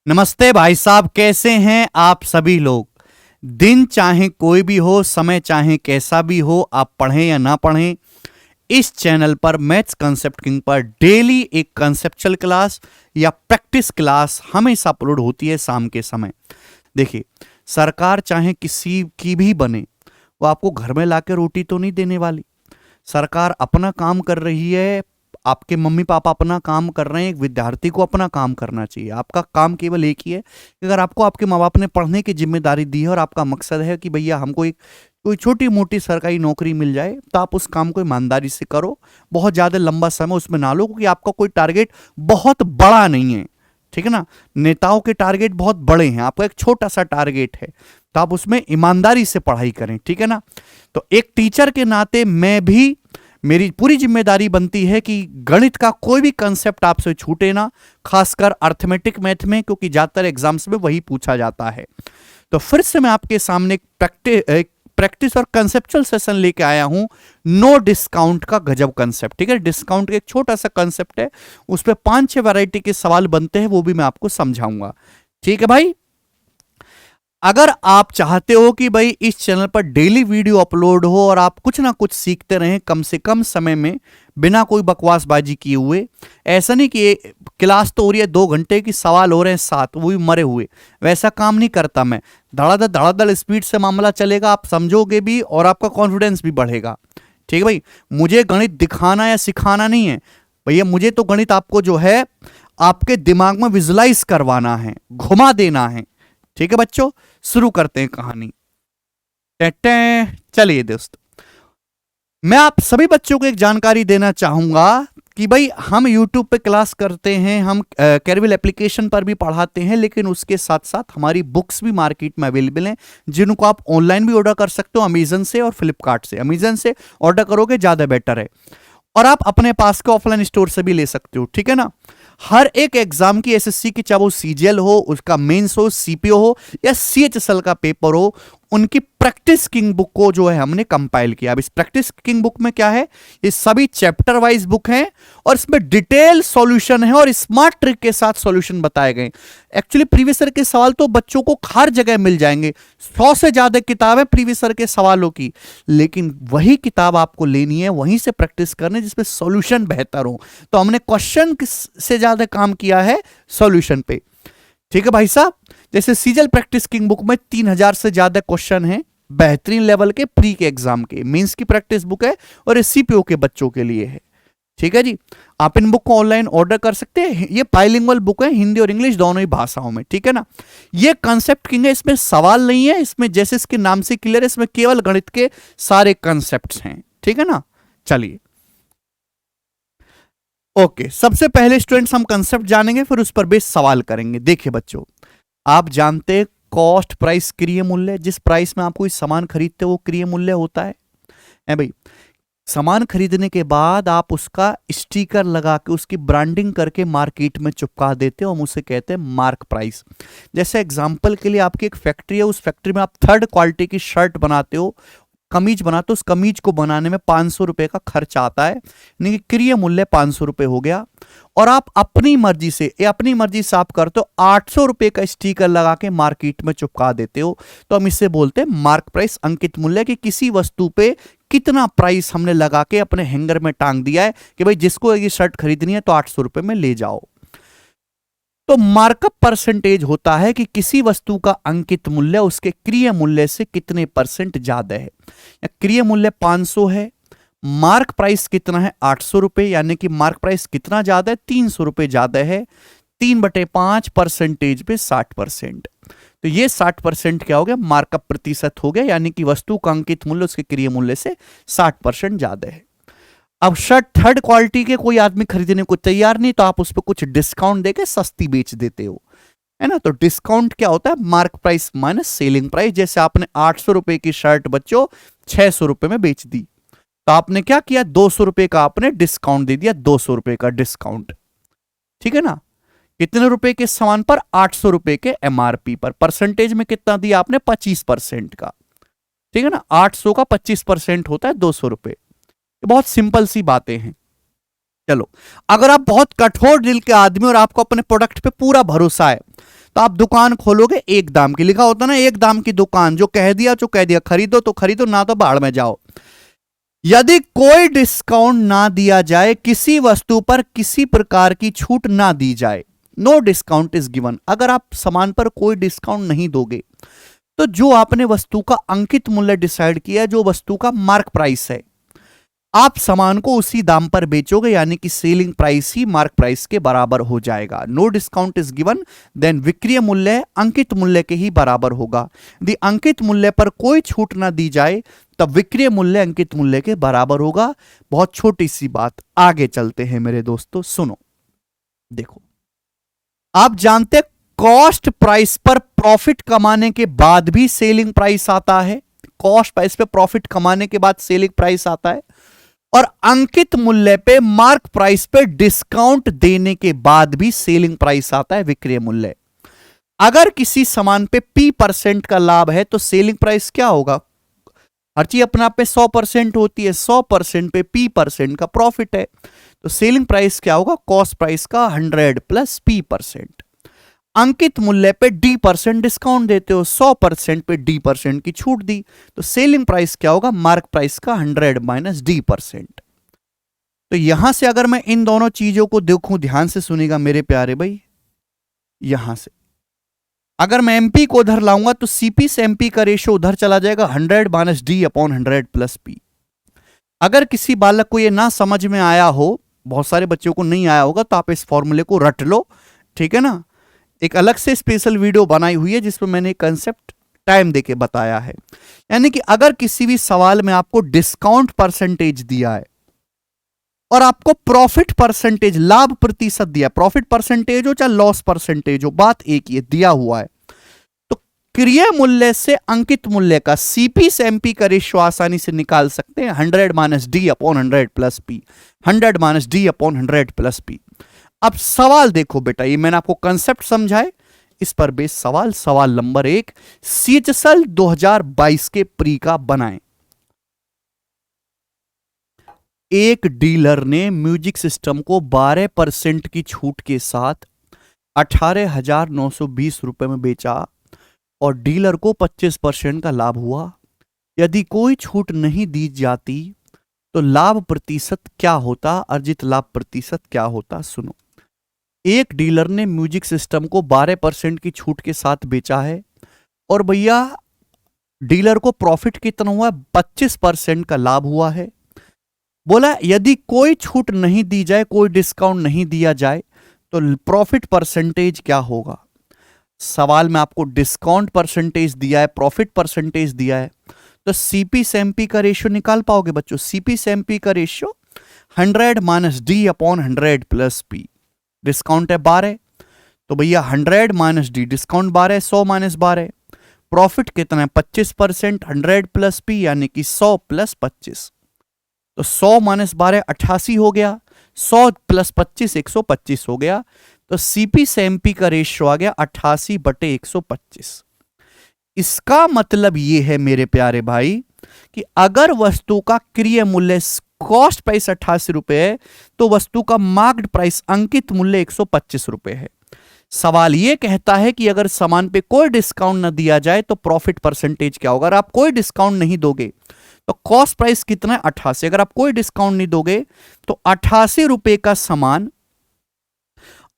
नमस्ते भाई साहब, कैसे हैं आप सभी लोग। दिन चाहे कोई भी हो, समय चाहे कैसा भी हो, आप पढ़ें या ना पढ़ें, इस चैनल पर मैथ्स कंसेप्ट किंग पर डेली एक कंसेप्चुअल क्लास या प्रैक्टिस क्लास हमेशा अपलोड होती है शाम के समय। देखिए, सरकार चाहे किसी की भी बने, वो आपको घर में लाके रोटी तो नहीं देने वाली। सरकार अपना काम कर रही है, आपके मम्मी पापा अपना काम कर रहे हैं, एक विद्यार्थी को अपना काम करना चाहिए। आपका काम केवल एक ही है कि अगर आपको आपके माँ बाप ने पढ़ने की जिम्मेदारी दी है और आपका मकसद है कि भैया हमको एक कोई छोटी मोटी सरकारी नौकरी मिल जाए, तो आप उस काम को ईमानदारी से करो। बहुत ज़्यादा लंबा समय उसमें ना लो, क्योंकि आपका कोई टारगेट बहुत बड़ा नहीं है, ठीक है ना। नेताओं के टारगेट बहुत बड़े हैं, आपका एक छोटा सा टारगेट है, तो आप उसमें ईमानदारी से पढ़ाई करें, ठीक है ना। तो एक टीचर के नाते मैं भी, मेरी पूरी जिम्मेदारी बनती है कि गणित का कोई भी कंसेप्ट आपसे छूटे ना, खासकर अर्थमेटिक मैथ में, क्योंकि ज्यादातर एग्जाम्स में वही पूछा जाता है। तो फिर से मैं आपके सामने एक प्रैक्टिस और कंसेप्चुअल सेशन लेके आया हूं। नो डिस्काउंट का गजब कंसेप्ट, ठीक है। डिस्काउंट का एक छोटा सा कंसेप्ट है, उस पर 5-6 वैरायटी के सवाल बनते हैं, वो भी मैं आपको समझाऊंगा, ठीक है भाई। अगर आप चाहते हो कि भाई इस चैनल पर डेली वीडियो अपलोड हो और आप कुछ ना कुछ सीखते रहें कम से कम समय में, बिना कोई बकवासबाजी किए हुए, ऐसा नहीं कि क्लास तो हो रही है 2 घंटे की, सवाल हो रहे हैं 7, वो भी मरे हुए, वैसा काम नहीं करता मैं। धड़ाधड़ स्पीड से मामला चलेगा, आप समझोगे भी और आपका कॉन्फिडेंस भी बढ़ेगा, ठीक है भाई। मुझे गणित दिखाना या सिखाना नहीं है भैया, मुझे तो गणित आपको जो है आपके दिमाग में विजुलाइज करवाना है, घुमा देना है, ठीक है बच्चों। शुरू करते हैं कहानी। चलिए दोस्त, मैं आप सभी बच्चों को एक जानकारी देना चाहूंगा कि भाई हम YouTube पे क्लास करते हैं, हम कैरविल एप्लीकेशन पर भी पढ़ाते हैं, लेकिन उसके साथ साथ हमारी बुक्स भी मार्केट में अवेलेबल हैं, जिनको आप ऑनलाइन भी ऑर्डर कर सकते हो, अमेजन से और फ्लिपकार्ट से। अमेजन से ऑर्डर करोगे ज्यादा बेटर है, और आप अपने पास के ऑफलाइन स्टोर से भी ले सकते हो, ठीक है ना। हर एक एग्जाम की, एसएससी की, चाहे वो सीजीएल हो, उसका मेंस हो, सीपीओ हो या सीएचएसएल का पेपर हो, उनकी प्रैक्टिस किंग बुक को जो है हमने कंपाइल किया। अब इस प्रैक्टिस किंग बुक में क्या है, ये सभी चैप्टर वाइज बुक हैं और इसमें डिटेल सॉल्यूशन है और स्मार्ट ट्रिक के साथ सॉल्यूशन बताए गए। एक्चुअली प्रीवियस ईयर के सवाल तो बच्चों को हर जगह मिल जाएंगे, 100 से ज्यादा किताबें प्रीवियस ईयर के सवालों की, लेकिन वही किताब आपको लेनी है, वहीं से प्रैक्टिस करनी है जिसमें सॉल्यूशन बेहतर हो। तो हमने क्वेश्चन से ज्यादा काम किया है सॉल्यूशन पे, ठीक है भाई साहब। जैसे सीजल प्रैक्टिस किंग बुक में 3000 से ज्यादा क्वेश्चन हैं, बेहतरीन लेवल के, प्री के एग्जाम के, मेंस की प्रैक्टिस बुक है और ये सीपीओ के बच्चों के लिए है, ठीक है जी। आप इन बुक को ऑनलाइन ऑर्डर कर सकते हैं, ये बाइलिंगुअल बुक है, हिंदी और इंग्लिश दोनों ही भाषाओं में, ठीक है ना। ये कंसेप्ट किंग है, इसमें सवाल नहीं है, इसमें जैसे इसके नाम से क्लियर है, इसमें केवल गणित के सारे कंसेप्ट हैं, ठीक है ना। चलिए ओके, सबसे पहले स्टूडेंट्स हम कंसेप्ट जानेंगे, फिर उस पर बेस सवाल करेंगे। देखिए बच्चों, आप जानते हैं कॉस्ट प्राइस क्रिय मूल्य, जिस प्राइस में आप कोई सामान खरीदते हो वो क्रिय मूल्य होता है भाई। सामान खरीदने के बाद आप उसका स्टिकर लगा के, उसकी ब्रांडिंग करके मार्केट में चिपका देते हो, हम उसे कहते हैं मार्क प्राइस। जैसे एग्जांपल के लिए आपकी एक फैक्ट्री है, उस फैक्ट्री में आप 3rd क्वालिटी की शर्ट बनाते हो, कमीज बनाते हो, उस कमीज को बनाने में 500 रुपए का खर्च आता है, यानी कि क्रिय मूल्य 500 रुपए हो गया। और आप अपनी मर्जी से आप करते हो 800 रुपए का स्टिकर लगा के मार्केट में चिपका देते हो, तो हम इससे बोलते हैं मार्क प्राइस, अंकित मूल्य, कि किसी वस्तु पे कितना प्राइस हमने लगा के अपने हैंगर में टांग दिया है कि भाई जिसको ये शर्ट खरीदनी है तो 800 रुपए में ले जाओ। तो मार्कअप परसेंटेज होता है कि किसी वस्तु का अंकित मूल्य उसके क्रिय मूल्य से कितने परसेंट ज्यादा है। या क्रिय मूल्य 500 है, मार्क प्राइस कितना है 800 रुपए, यानी कि मार्क प्राइस कितना ज्यादा है, 300 रुपए ज्यादा है। 3/5 परसेंटेज पे 60%, तो ये 60% क्या हो गया, मार्कअप प्रतिशत हो गया, यानी कि वस्तु का अंकित मूल्य उसके क्रिय मूल्य से 60% ज्यादा है। अब शर्ट 3rd क्वालिटी के कोई आदमी खरीदने को तैयार नहीं, तो आप उस पर कुछ डिस्काउंट देके सस्ती बेच देते हो, है ना। तो डिस्काउंट क्या होता है, mark price minus selling price. जैसे आपने 800 रुपए की शर्ट बच्चों 600 रुपए में बेच दी, तो आपने क्या किया, 200 रुपए का आपने डिस्काउंट दे दिया, 200 रुपए का डिस्काउंट, ठीक है ना। कितने रुपए के सामान पर, 800 रुपए के एमआरपी पर। परसेंटेज में कितना दिया आपने, 25% का, ठीक है ना। 800 का 25% होता है 200 रुपए। बहुत सिंपल सी बातें हैं। चलो, अगर आप बहुत कठोर दिल के आदमी और आपको अपने प्रोडक्ट पे पूरा भरोसा है, तो आप दुकान खोलोगे एक दाम की, लिखा होता ना एक दाम की दुकान, जो कह दिया खरीदो तो खरीदो, ना तो बाहर में जाओ। यदि कोई डिस्काउंट ना दिया जाए, किसी वस्तु पर किसी प्रकार की छूट ना दी जाए, नो डिस्काउंट इज गिवन, अगर आप सामान पर कोई डिस्काउंट नहीं दोगे तो जो आपने वस्तु का अंकित मूल्य डिसाइड किया है, जो वस्तु का मार्क प्राइस है, आप सामान को उसी दाम पर बेचोगे, यानी कि सेलिंग प्राइस ही मार्क प्राइस के बराबर हो जाएगा। No discount is given, then विक्रय मूल्य अंकित मूल्य के ही बराबर होगा। यदि अंकित मूल्य पर कोई छूट ना दी जाए तब विक्रय मूल्य अंकित मूल्य के बराबर होगा। बहुत छोटी सी बात, आगे चलते हैं मेरे दोस्तों, सुनो। देखो, आप जानते कॉस्ट प्राइस पर प्रॉफिट कमाने के बाद भी सेलिंग प्राइस आता है। कॉस्ट प्राइस पे प्रॉफिट कमाने के बाद सेलिंग प्राइस आता है, और अंकित मूल्य पे मार्क प्राइस पे डिस्काउंट देने के बाद भी सेलिंग प्राइस आता है, विक्रय मूल्य। अगर किसी सामान पे P% का लाभ है तो सेलिंग प्राइस क्या होगा? हर चीज अपने आप में 100% होती है, 100% पे P% का प्रॉफिट है, तो सेलिंग प्राइस क्या होगा? कॉस्ट प्राइस का 100 प्लस P%। अंकित मूल्य पे D% डिस्काउंट देते हो, 100% पे D% की छूट दी, तो सेलिंग प्राइस क्या होगा? मार्क प्राइस का 100 माइनस D%। तो यहां से अगर मैं इन दोनों चीजों को देखूं, ध्यान से सुनिएगा मेरे प्यारे भाई, यहां से अगर मैं एमपी को उधर लाऊंगा तो सीपी से एमपी का रेशियो उधर चला जाएगा, 100 minus D upon 100 plus P। अगर किसी बालक को यह ना समझ में आया हो, बहुत सारे बच्चों को नहीं आया होगा, तो आप इस फॉर्मूले को रट लो, ठीक है ना। एक अलग से स्पेशल वीडियो बनाई हुई है जिसमें मैंने कंसेप्ट टाइम देके बताया है। यानी कि अगर किसी भी सवाल में आपको डिस्काउंट परसेंटेज दिया है और आपको प्रॉफिट परसेंटेज, लाभ प्रतिशत दिया, प्रॉफिट परसेंटेज हो चाहे लॉस परसेंटेज हो, बात एक ही दिया हुआ है, तो क्रय मूल्य से अंकित मूल्य का सीपी से एमपी का रेशियो आसानी से निकाल सकते हैं, 100 minus D upon 100 plus P, 100 minus D upon 100 plus P। अब सवाल देखो बेटा, ये मैंने आपको कंसेप्ट समझाए, इस पर बेस सवाल, सवाल नंबर 1 CHSL 2022 के प्री का बनाएं। एक डीलर ने म्यूजिक सिस्टम को 12% की छूट के साथ 18,920 रुपए में बेचा और डीलर को 25% का लाभ हुआ। यदि कोई छूट नहीं दी जाती तो लाभ प्रतिशत क्या होता? अर्जित लाभ प्रतिशत क्या होता? सुनो, एक डीलर ने म्यूजिक सिस्टम को 12% की छूट के साथ बेचा है और भैया डीलर को प्रॉफिट कितना हुआ? 25% का लाभ हुआ है। बोला यदि कोई छूट नहीं दी जाए, कोई डिस्काउंट नहीं दिया जाए तो प्रॉफिट परसेंटेज क्या होगा? सवाल में आपको डिस्काउंट परसेंटेज दिया है, प्रॉफिट परसेंटेज दिया है, तो सीपी से एमपी का रेशियो निकाल पाओगे बच्चों? सीपी से एमपी का ratio 100 minus D upon 100 plus P। Discount है 12, तो भैया 100 minus D, discount 12, 100 minus 12, profit कितना है? 25%, 100 प्लस P यानी कि 100 प्लस 25, तो 100 माइनस 12 88 हो गया, 100 प्लस 25 125 हो गया, तो सीपी से एमपी का रेशियो आ गया 88/125। इसका मतलब यह है मेरे प्यारे भाई कि अगर वस्तु का क्रय मूल्य कॉस्ट प्राइस 88 रुपए है तो वस्तु का मार्क्ड प्राइस अंकित मूल्य 125 रुपए है। सवाल यह कहता है कि अगर सामान पे कोई डिस्काउंट न दिया जाए तो प्रॉफिट परसेंटेज क्या होगा? अगर आप कोई डिस्काउंट नहीं दोगे तो कॉस्ट प्राइस कितना है? 88। अगर आप कोई डिस्काउंट नहीं दोगे तो 88 रुपए का सामान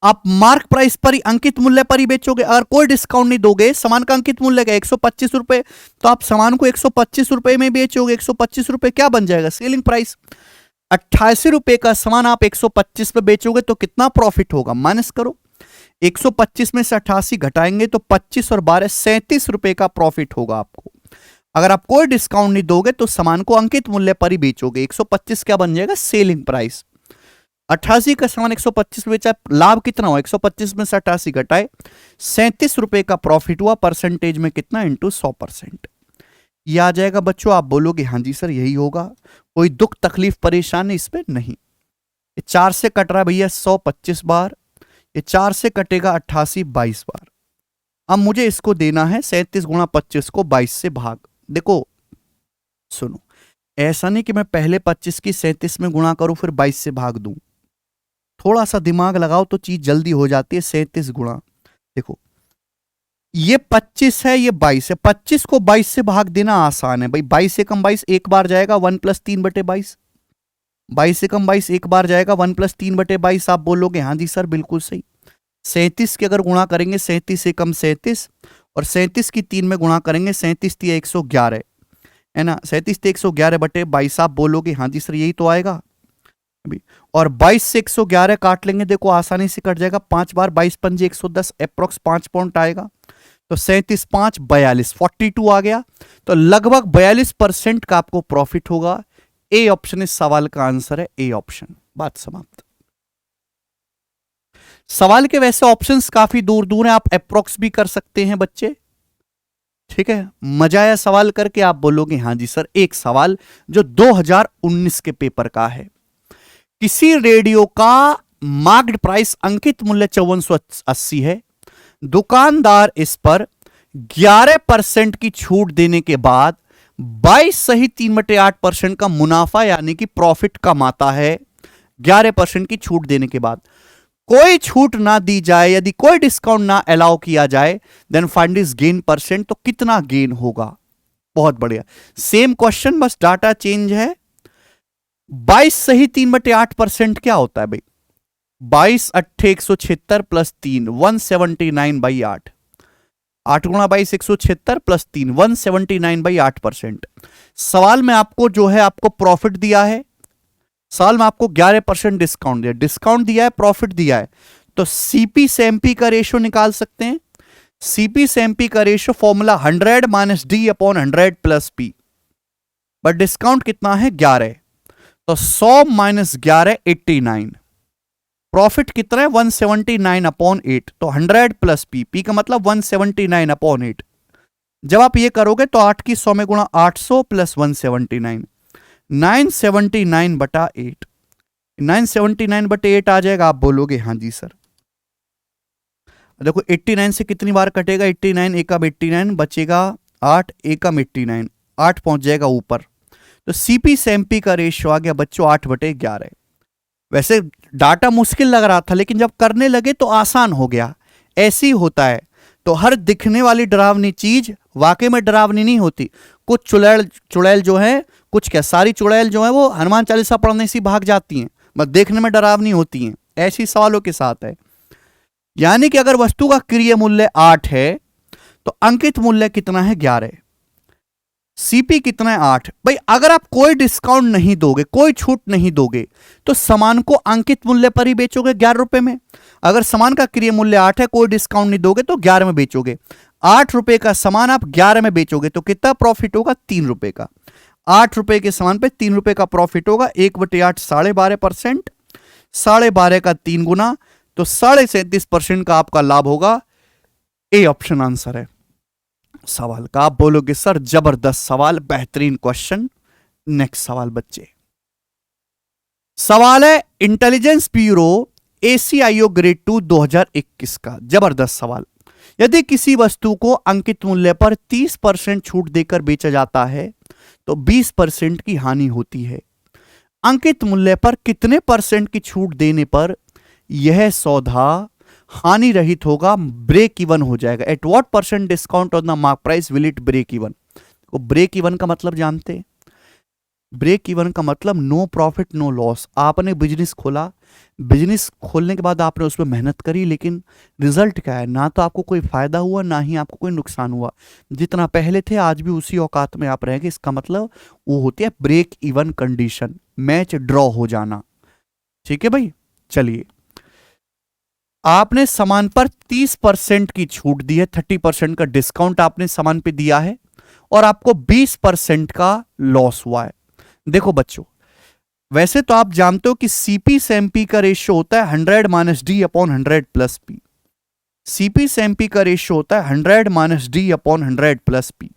आप मार्क प्राइस पर ही, अंकित मूल्य पर ही बेचोगे। अगर कोई डिस्काउंट नहीं दोगे, सामान का अंकित मूल्य क्या 125 रुपए, तो आप सामान को 125 रुपए में बेचोगे। 125 रुपए क्या बन जाएगा? Selling price. 88 रुपए का सामान आप 125 पे बेचोगे तो कितना प्रॉफिट होगा? माइनस करो, 125 में से 88 घटाएंगे तो 25 और 12 37 रुपए का प्रॉफिट होगा आपको। अगर आप कोई डिस्काउंट नहीं दोगे तो सामान को अंकित मूल्य पर ही बेचोगे। 125 क्या बन जाएगा? Selling price. 88 का सामान 125 बेचा, लाभ कितना हुआ? 125 में से 88 घटाए 37 रुपए का प्रॉफिट हुआ। परसेंटेज में कितना? इंटू 100%। यह आ जाएगा बच्चों। आप बोलोगे हाँ जी सर यही होगा, कोई दुख तकलीफ परेशानी इसमें नहीं। ये 4 से कट रहा है भैया 125 बार, ये 4 से कटेगा 88 22 बार। अब मुझे इसको देना है 37 गुणा 25 को 22 से भाग। देखो सुनो, ऐसा नहीं कि मैं पहले 25 की 37 में गुणा करूं फिर 22 से भाग दूं। थोड़ा सा दिमाग लगाओ तो चीज जल्दी हो जाती है। 37 गुणा, देखो ये 25 है, ये 22 है। 25 को 22 से भाग देना आसान है भाई। 22 से कम 22 एक बार जाएगा, 1 + 3/22। 22 से कम 22 एक बार जाएगा, 1 + 3/22। आप बोलोगे हाँ जी सर बिल्कुल सही। 37 के अगर गुणा करेंगे, 37 से कम 37, और 37 की 3 में गुणा करेंगे, 37 × 111 है ना। 37 × 111/22। आप बोलोगे हाँ जी सर यही तो आएगा अभी। और 22 से 111 काट लेंगे, देखो आसानी से कट जाएगा। 5 बार 22 × 5 = 110, अप्रोक्स 5 पॉइंट आएगा। तो 37 × 5 = 42, 42 आ गया। तो लगभग 42% का आपको प्रॉफिट होगा। ए ऑप्शन इस सवाल का आंसर है, ए ऑप्शन। बात समाप्त। सवाल के वैसे ऑप्शंस काफी दूर दूर हैं, आप अप्रोक्स भी कर सकते हैं बच्चे। ठीक है, मजा आया सवाल करके? आप बोलोगे हाँ जी सर। एक सवाल जो 2019 के पेपर का है। किसी रेडियो का मार्क्ड प्राइस अंकित मूल्य 5480 है। दुकानदार इस पर 11% की छूट देने के बाद 22 सही 3/8% का मुनाफा यानी कि प्रॉफिट कमाता है। 11% की छूट देने के बाद कोई छूट ना दी जाए, यदि कोई डिस्काउंट ना अलाउ किया जाए, then find is gain percent. तो कितना गेन होगा? बहुत बढ़िया, सेम क्वेश्चन, बस डाटा चेंज है। 22 सही 3/8% क्या होता है भाई? 22 अट्ठे 176 + 3 179/8। 8 × 22 176 + 3 179/8%। सवाल में आपको जो है आपको प्रॉफिट दिया है, साल में आपको 11% डिस्काउंट दिया, डिस्काउंट दिया है, प्रॉफिट दिया है। तो सीपी से एमपी का रेशियो निकाल सकते हैं। सीपी से एमपी का ratio formula 100 - D/100 + P, but discount कितना है? 11। तो 100 - 11 89। प्रॉफिट कितना है? 179/8। तो 100 + P, P का मतलब 179/8। जब आप ये करोगे तो 8 की 100 में गुणा 800 + 179, 979/8। 979/8 आ जाएगा। आप बोलोगे हाँ जी सर। देखो 89 से कितनी बार कटेगा? 89 एकम 89 बचेगा 8 एकम 89, 8 पहुंच जाएगा ऊपर। तो सीपी से एमपी का रेशियो आ गया बच्चों 8/11। वैसे डाटा मुश्किल लग रहा था, लेकिन जब करने लगे तो आसान हो गया। ऐसे ही होता है। तो हर दिखने वाली डरावनी चीज वाकई में डरावनी नहीं होती। कुछ चुड़ैल जो है, कुछ क्या सारी चुड़ैल जो है वो हनुमान चालीसा पढ़ने से भाग जाती हैं, बस देखने में डरावनी होती हैं। ऐसी सवालों के साथ है। यानी कि अगर वस्तु का क्रिय मूल्य 8 है तो अंकित मूल्य कितना है? 11। सीपी कितना है? 8। भाई अगर आप कोई डिस्काउंट नहीं दोगे, कोई छूट नहीं दोगे, तो सामान को अंकित मूल्य पर ही बेचोगे 11 रुपए में। अगर सामान का क्रिय मूल्य 8 है, कोई डिस्काउंट नहीं दोगे तो 11 में बेचोगे। 8 रुपए का सामान आप 11 में बेचोगे तो कितना प्रॉफिट होगा? 3 रुपए का। 8 रुपए के सामान पे 3 रुपए का प्रॉफिट होगा। 1/8 12.5%, 12.5 का 3 गुना, तो 37.5% का आपका लाभ होगा। ए ऑप्शन आंसर है सवाल का। आप बोलोगे सर जबरदस्त सवाल, बेहतरीन क्वेश्चन। नेक्स्ट सवाल बच्चे। सवाल है इंटेलिजेंस ब्यूरो ACIO ग्रेड 2 2021 का। जबरदस्त सवाल। यदि किसी वस्तु को अंकित मूल्य पर 30% छूट देकर बेचा जाता है तो 20% की हानि होती है। अंकित मूल्य पर कितने परसेंट की छूट देने पर यह सौदा हानि रहित होगा, ब्रेक इवन हो जाएगा? At what percent discount on the mark price will it break even? तो ब्रेक इवन का मतलब जानते हैं? ब्रेक इवन का मतलब नो प्रॉफिट नो लॉस। आपने बिजनेस खोला, बिजनेस खोलने के बाद आपने उसमें मेहनत करी, लेकिन रिजल्ट क्या है? ना तो आपको कोई फायदा हुआ, ना ही आपको कोई नुकसान हुआ। जितना पहले थे आज भी उसी औकात में आप रहेंगे। इसका मतलब वो होती है break even condition, match draw हो जाना। ठीक है भाई, चलिए। आपने सामान पर 30% की छूट दी है, 30% का डिस्काउंट आपने सामान पे दिया है, और आपको 20% का लॉस हुआ है। देखो बच्चों, वैसे तो आप जानते हो कि सीपी से एमपी का रेशियो होता है 100 - D/100 + P। सीपी से एमपी का रेशियो होता है 100 - D/100 + P।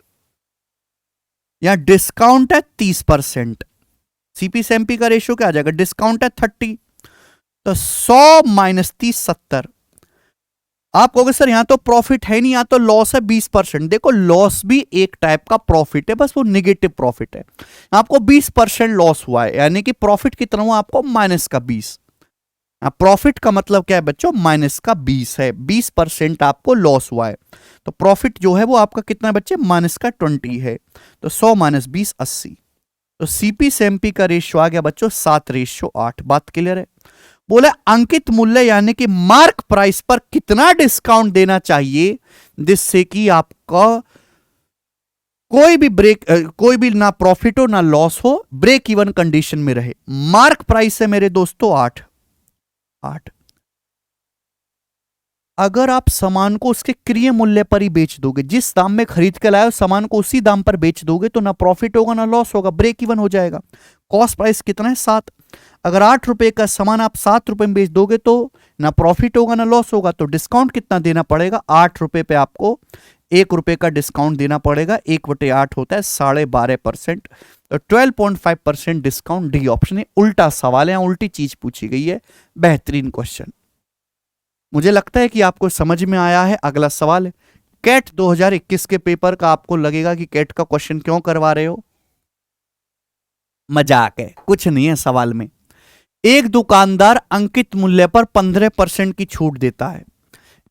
यहां डिस्काउंट है 30%। सीपी से एमपी का रेशियो क्या आ जाएगा? डिस्काउंट है 30, तो 100 - 30 70। आप कहोगे सर यहां तो प्रॉफिट है नहीं, यहां तो लॉस है 20%। देखो लॉस भी एक टाइप का प्रॉफिट है, बस वो निगेटिव प्रॉफिट है। आपको 20% लॉस हुआ है, यानी कि प्रॉफिट कितना हुआ आपको? -20। प्रॉफिट का मतलब क्या है बच्चों, माइनस का 20 है, 20% आपको लॉस हुआ है, तो प्रॉफिट जो है वो आपका कितना है बच्चे, माइनस का 20 है, तो 100 माइनस 20 80। तो सीपी से एमपी का रेशियो आ गया बच्चों 7:8। बात क्लियर है। बोले अंकित मूल्य यानी कि मार्क प्राइस पर कितना डिस्काउंट देना चाहिए जिससे कि आपका कोई भी ना प्रॉफिट हो ना लॉस हो, ब्रेक इवन कंडीशन में रहे। मार्क प्राइस है मेरे दोस्तों 8। अगर आप सामान को उसके क्रिय मूल्य पर ही बेच दोगे, जिस दाम में खरीद के लाए हो सामान को उसी दाम पर बेच दोगे, तो ना प्रॉफिट होगा ना लॉस होगा, ब्रेक इवन हो जाएगा। कॉस्ट प्राइस कितना है 7। अगर 8 रुपए का सामान आप 7 रुपए में बेच दोगे तो ना प्रॉफिट होगा ना लॉस होगा, तो डिस्काउंट कितना देना पड़ेगा, 8 रुपए पे आपको 1 रुपए का डिस्काउंट देना पड़ेगा। 1/8 होता है 12.5%, तो 12.5% डिस्काउंट। डी ऑप्शन है। उल्टा सवाल है, उल्टी चीज पूछी गई है। बेहतरीन क्वेश्चन, मुझे लगता है कि आपको समझ में आया है। अगला सवाल है कैट 2021 के पेपर का। आपको लगेगा कि कैट का क्वेश्चन क्यों करवा रहे हो, मजाक है, कुछ नहीं है सवाल में। एक दुकानदार अंकित मूल्य पर 15% की छूट देता है।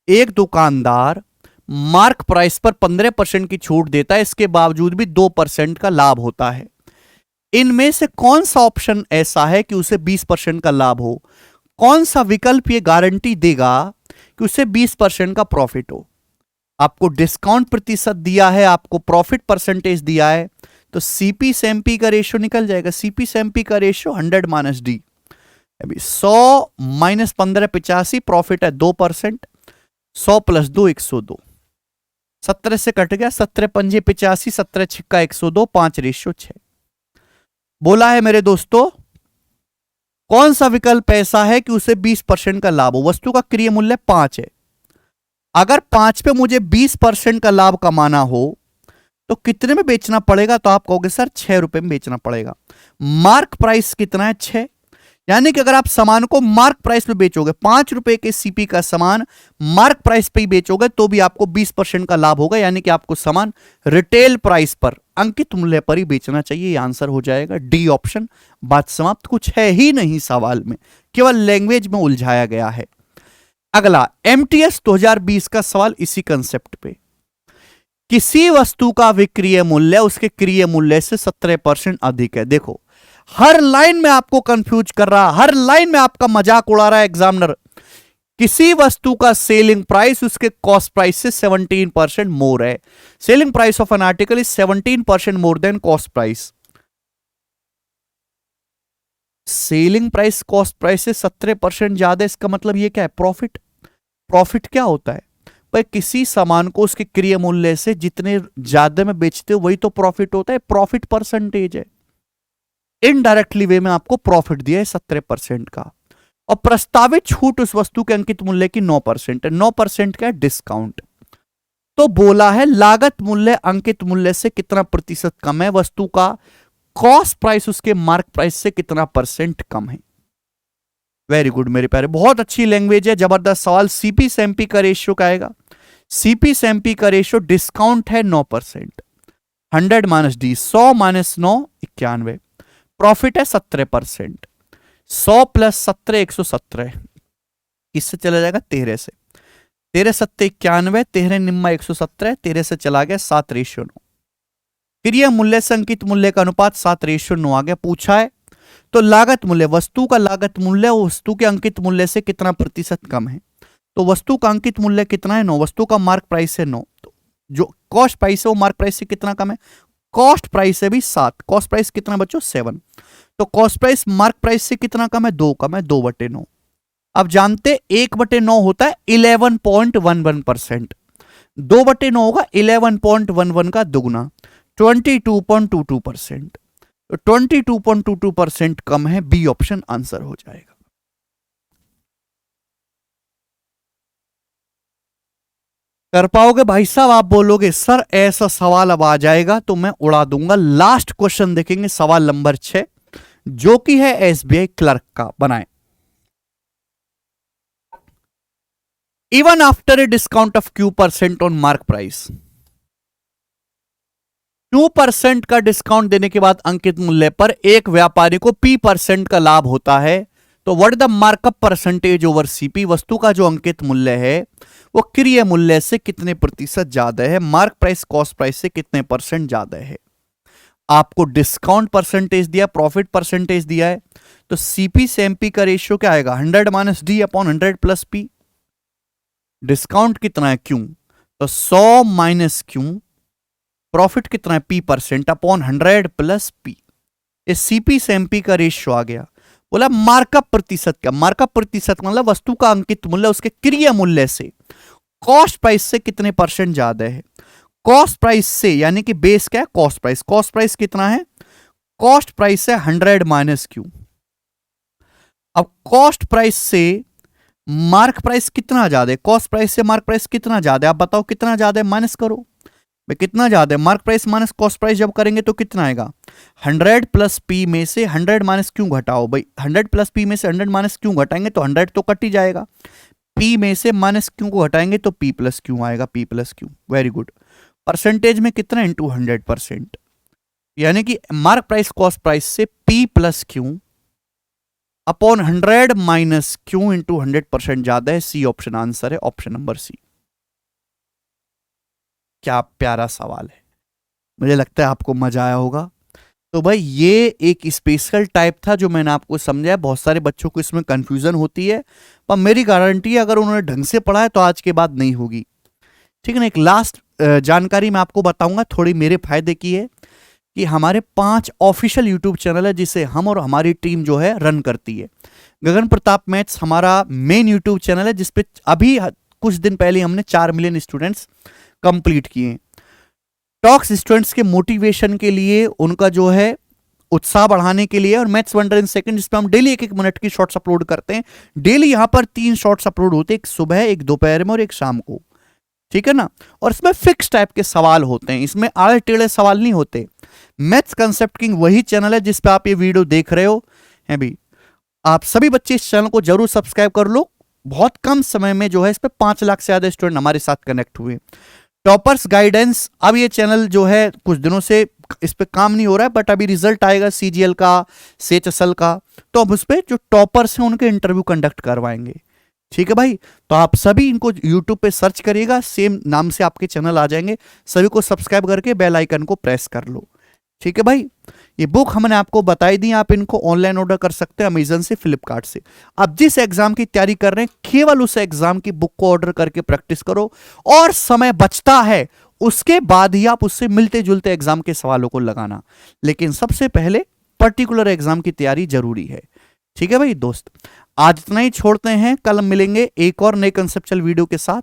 एक दुकानदार मार्क प्राइस पर 15% की छूट देता है, इसके बावजूद भी 2% का लाभ होता है। इनमें से कौन सा ऑप्शन ऐसा है कि उसे 20% का लाभ हो? कौन सा विकल्प ये गारंटी देगा कि उसे 20% का प्रॉफिट हो? आपको डिस्काउंट प्रतिशत दिया है, आपको प्रॉफिट परसेंटेज दिया है, तो सीपी से एमपी का रेशियो निकल जाएगा। सीपी से एमपी का रेशियो 100 माइनस डी। अभी 100 माइनस 15 85, प्रॉफिट है 2%। 100 प्लस 2 102, 17 से कट गया, 17 पंजे 85, 17 छिक्का 102, 5:6। बोला है मेरे दोस्तों कौन सा विकल्प ऐसा है कि उसे 20% का लाभ हो? वस्तु का क्रिय मूल्य 5 है। अगर 5 पे मुझे 20% का लाभ कमाना हो तो कितने में बेचना पड़ेगा? तो आप कहोगे सर 6 रुपए में बेचना पड़ेगा। मार्क प्राइस कितना है? 6। यानी कि अगर आप सामान को मार्क प्राइस पे बेचोगे, 5 रुपए के सीपी का सामान मार्क प्राइस पे ही बेचोगे तो भी आपको 20% का लाभ होगा। यानी कि आपको सामान रिटेल प्राइस पर, अंकित मूल्य पर ही बेचना चाहिए। ये आंसर हो जाएगा डी ऑप्शन। बात समाप्त, कुछ है ही नहीं सवाल में, केवल लैंग्वेज में उलझाया गया है। अगला एमटीएस 2020 का सवाल इसी कंसेप्ट पे। किसी वस्तु का विक्रय मूल्य उसके क्रिय मूल्य से 17% अधिक है। देखो हर लाइन में आपको कंफ्यूज कर रहा, हर लाइन में आपका मजाक उड़ा रहा है एग्जामिनर। किसी वस्तु का सेलिंग प्राइस उसके कॉस्ट प्राइस से 17% मोर है। Selling price of an article is 17% more than cost price. Selling price cost price से 17% ज्यादा, इसका मतलब ये क्या है? प्रॉफिट। प्रॉफिट क्या होता है भाई? किसी सामान को उसके क्रिय मूल्य से जितने ज्यादा में बेचते हो वही तो प्रॉफिट होता है। प्रॉफिट परसेंटेज है। इनडायरेक्टली वे में आपको प्रॉफिट दिया है 17% का, और प्रस्तावित छूट उस वस्तु के अंकित मूल्य की 9% है। 9% का डिस्काउंट। तो बोला है लागत मूल्य अंकित मूल्य से कितना प्रतिशत कम है, वस्तु का कॉस्ट प्राइस उसके मार्क प्राइस से कितना परसेंट कम है। वेरी गुड मेरे प्यारे, बहुत अच्छी लैंग्वेज है, जबरदस्त सवाल। सीपी से एमपी का रेशियो क्या आएगा? सीपी से एमपी का रेशियो डिस्काउंट है 9%। 100 माइनस डी, 100 माइनस 9 91, प्रॉफिट है 17%। 100 प्लस 17 117, किससे चला जाएगा? 13 से। 13 सत्ते 91, 13 निम्मा 117, 13 से चला गया 7:9। फिर यह मूल्य से अंकित मूल्य का अनुपात 7:9 आ गया। पूछा है तो लागत मूल्य, वस्तु का लागत मूल्य वस्तु के अंकित मूल्य से कितना प्रतिशत कम है? तो वस्तु का अंकित मूल्य कितना है? 9। वस्तु का मार्क प्राइस है 9, तो जो कॉस्ट प्राइस है वो मार्क प्राइस से कितना कम है? कॉस्ट प्राइस है भी 7। कॉस्ट प्राइस कितना बच्चों? 7। तो कॉस्ट प्राइस मार्क प्राइस से कितना कम है? 2 कम है, 2/9। अब जानते 1/9 होता है 11.11%। 2/9 होगा 11.11 का दुगना, 22.22%। तो 22.22% कम है। बी ऑप्शन आंसर हो जाएगा। कर पाओगे भाई साहब? आप बोलोगे सर ऐसा सवाल अब आ जाएगा तो मैं उड़ा दूंगा। लास्ट क्वेश्चन देखेंगे, सवाल नंबर 6, जो कि है एसबीआई क्लर्क का। बनाए even after a discount of Q% on mark price, 2% का डिस्काउंट देने के बाद अंकित मूल्य पर एक व्यापारी को P% का लाभ होता है, तो what the markup percentage over CP, वस्तु का जो अंकित मूल्य है वो क्रय मूल्य से कितने प्रतिशत ज्यादा है, मार्क प्राइस कॉस्ट प्राइस से कितने परसेंट ज्यादा है। आपको डिस्काउंट परसेंटेज दिया, प्रॉफिट परसेंटेज दिया है, तो सीपी से एमपी का रेशियो क्या आएगा, 100 minus D upon 100 plus P. Discount कितना है, क्यों, तो 100 माइनस क्यों, प्रॉफिट कितना है P percent upon 100 plus P. ये सीपी से एमपी का रेशियो आ गया। बोला मार्कअप प्रतिशत, क्या मार्कअप प्रतिशत मतलब वस्तु का अंकित मूल्य उसके क्रय मूल्य से कॉस्ट प्राइस से कितने परसेंट ज्यादा है। कॉस्ट प्राइस से यानी कि बेस क्या है, कॉस्ट प्राइस, कॉस्ट प्राइस कितना है, कॉस्ट प्राइस है 100 माइनस क्यू। अब कॉस्ट प्राइस से मार्क प्राइस कितना ज्यादा है, कॉस्ट प्राइस से मार्क प्राइस कितना ज्यादा है, आप बताओ कितना ज्यादा है, माइनस करो भाई कितना ज्यादा है, mark price minus cost price जब करेंगे तो कितना आएगा, 100 प्लस पी में से 100 माइनस क्यों घटाओ भाई, 100 प्लस पी में से 100 माइनस क्यों घटाएंगे तो 100 तो कट ही जाएगा, पी में से माइनस क्यों को हटाएंगे तो पी प्लस क्यों आएगा, पी प्लस क्यों, वेरी गुड। परसेंटेज में कितना इंटू 100%, यानी कि मार्क प्राइस कॉस्ट प्राइस से P plus Q upon 100 minus Q into 100% ज्यादा है। सी ऑप्शन आंसर है, ऑप्शन नंबर सी। क्या प्यारा सवाल है, मुझे लगता है आपको मजा आया होगा। तो भाई ये एक स्पेशल टाइप था जो मैंने आपको समझाया। बहुत सारे बच्चों को इसमें कंफ्यूजन होती है, पर मेरी गारंटी है अगर उन्होंने ढंग से पढ़ा है तो आज के बाद नहीं होगी, ठीक है ना। एक लास्ट जानकारी मैं आपको बताऊंगा, थोड़ी मेरे फायदे की है, कि हमारे 5 ऑफिशियल यूट्यूब चैनल है जिसे हम और हमारी टीम जो है रन करती है। गगन प्रताप मैथ्स हमारा मेन यूट्यूब चैनल है जिसपे अभी कुछ दिन पहले हमने 4 मिलियन स्टूडेंट्स कंप्लीट किए। टॉक्स स्टूडेंट्स के मोटिवेशन के लिए, उनका जो है उत्साह बढ़ाने के लिए, और मैथ्स वंडर इन सेकंड जिसपे हम डेली 1-1 मिनट की शॉर्ट्स अपलोड करते हैं। डेली यहां पर 3 शॉर्ट्स अपलोड होते हैं, एक सुबह, एक दोपहर में और एक शाम को, ठीक है ना। और इसमें फिक्स टाइप के सवाल होते हैं, इसमें आड़े टेढ़े सवाल नहीं होते। मैथ्स कंसेप्ट किंग वही चैनल है जिस पे आप ये वीडियो देख रहे हो हैं भी। आप सभी बच्चे इस चैनल को जरूर सब्सक्राइब कर लो। बहुत कम समय में जो है इस पे 5 लाख से ज्यादा स्टूडेंट हमारे साथ कनेक्ट हुए। टॉपर्स गाइडेंस, अब ये चैनल जो है कुछ दिनों से इस पे काम नहीं हो रहा है, बट अभी रिजल्ट आएगा सीजीएल का, सीएचएसएल का, तो हम उस पे जो टॉपर्स हैं उनके इंटरव्यू कंडक्ट करवाएंगे, ठीक है भाई। तो आप सभी इनको यूट्यूब पे सर्च करिएगा, सेम नाम से आपके चैनल आ जाएंगे। सभी को सब्सक्राइब करके बेल आइकन को प्रेस कर लो, ठीक है भाई। ये बुक हमने आपको बताई दी, आप इनको ऑनलाइन ऑर्डर कर सकते हैं अमेजन से, फ्लिपकार्ट से। आप जिस एग्जाम की तैयारी कर रहे हैं केवल उस एग्जाम की बुक को ऑर्डर करके प्रैक्टिस करो, और समय बचता है उसके बाद ही आप उससे मिलते जुलते एग्जाम के सवालों को लगाना, लेकिन सबसे पहले पर्टिकुलर एग्जाम की तैयारी जरूरी है, ठीक है भाई दोस्त। आज इतना ही छोड़ते हैं, कल मिलेंगे एक और नए कंसेप्चुअल वीडियो के साथ।